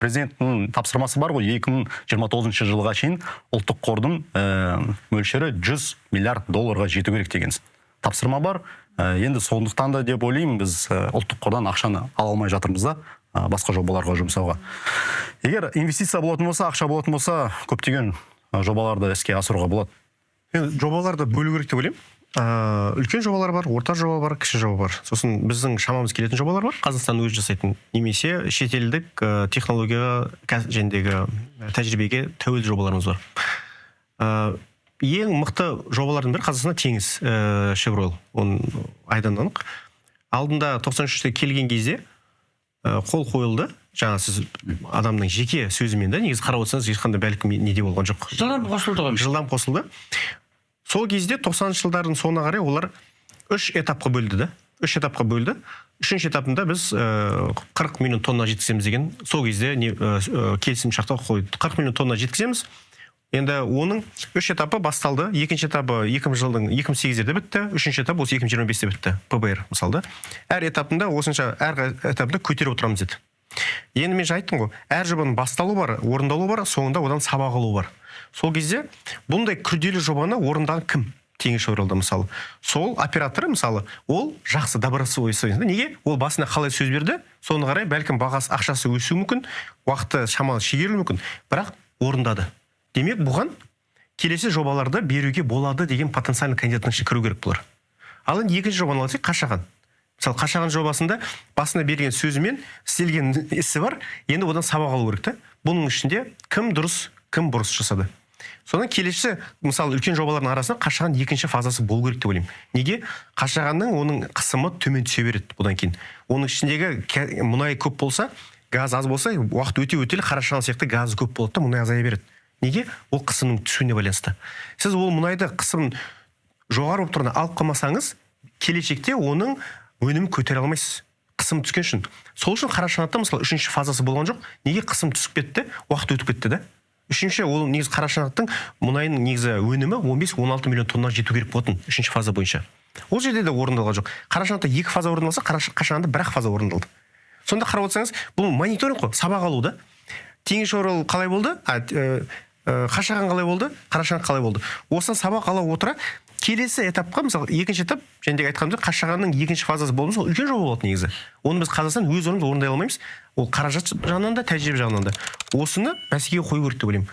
Президенттің тапсырмасы бар ғой, 2029 жылға шейін ұлттық қордың мөлшері 100 миллиард долларға жету керек деген тапсырма бар. Енді сондықтан да деп ойлаймын, біз ұлттық қордан ақшаны ала алмай жатырмыз да, басқа жобаларға жұмсауға. Егер инвестиция болатын болса, ақша болатын болса, көптеген жобаларды іске асыруға болады. Жобаларды бөлу керек деп ойлаймын. Үлкен жобалар бар, орта жоба бар, кіші жоба бар. Сосын біздің шамамыз келетін жобалар бар, Қазақстан өзі жасайтын, немесе шетелдік технологияға жөніндегі тәжірибеге тәуелді жобаларымыз бар. Ең мықты жобалардың бірі Қазақстанда теңіз Chevroil, оның айдан анық. Алдында 93-те келген кезде қол қойылды. Жаңа сіз адамның жеке сөзімен де негіз қарап отырсаңыз ешқандай бәлкім неде болған жоқ. Жылдам қосылды. Сол кезде 90-шы жылдардың соңына қарай олар 3 этапқа бөлді. 3 этапқа бөлді. Үшінші этапында біз 40 миллион тонна жеткіземіз деген сол кезде келісім шартқа қойды. 40 миллион тонна жеткіземіз. Енді оның 3 этапы басталды. Екінші етапы 2008-де бітті. Үшінші этап осы 2025-де бітті. ПБР мысалды. Әр этапында осынша әр этапында көтеріп отырамыз деді. Енді мен айттым ғой, әр жобаның басталу бар, орындалу бар, соңында одан сабақ алу бар. Сол кезде бұндай күрделі жобаны орындаған кім? Теңіз Chevroil'да мысалы. Сол операторы мысалы, ол жақсы добросовой. Неге? Ол басына қалай сөз берді, соны қарай бәлкім бағасы ақшасы өсуі мүмкін, уақыты шамалы шегерілуі мүмкін, бірақ орындады. Демек, бұған келесі жобаларды беруге болады деген потенциальный кандидаттың ішіне кіру керек болар. Ал енді екінші жобаны алсақ, Қашаған. Мысалы, Қашаған жобасында басына берген сөзімен істелген ісі бар, енді одан сабақ алу керек та. Бұның ішінде кім дұрыс, кім бұрыс жасады. Содан келесі, мысалы, үлкен жобалардың арасында Қашаған екінші фазасы болу керек деп ойлаймын. Неге? Қашағанның оның қысымы төмен түсе береді бұдан кейін. Оның ішіндегі мұнай көп болса, газ аз болса, уақыт өте-өтелі Қарашаған сияқты газы көп болады да, мұнай азая береді. Неге? Ол қысымның түсуіне байланысты. Сіз ол мұнайды қысымын жоғары болып тұрғанда алып қалмасаңыз, келешекте оның өнімін көтере алмайсыз. Қысым түскен үшін. Сол үшін Қарашағанатта мысалы үшінші фазасы болған жоқ. Неге қысым түсіп кетті? Уақыт өтіп кетті да. Үшінші, ол негізі Қарашағанаттың мұнайының негізі өнімі 15-16 миллион тонна жету керек болатын үшінші фаза бойынша. Ол жерде де орындалған жоқ. Қарашағанатта 2 фаза орындалса, Қашағанда 1 фаза орындалды. Сонда қарап отырсаңыз, бұл мониторинг қой, сабақ алу да. Теңіз Chevroil қалай болды? Қашаған қалай болды? Қарашаған қалай болды? Осыдан сабақ ала отыра, келесі этапқа, мысалы, екінші этап, жәндегі айтқанымда, Қашағанның екінші фазасы болды, сол үлкен жоба болады негізі. Оны біз Қазақстан өз орнымызда орындай алмаймыз. Ол қаражат жағынан да, тәжірибе жағынан да. Осыны бәсекеге қою керек деп ойлаймын.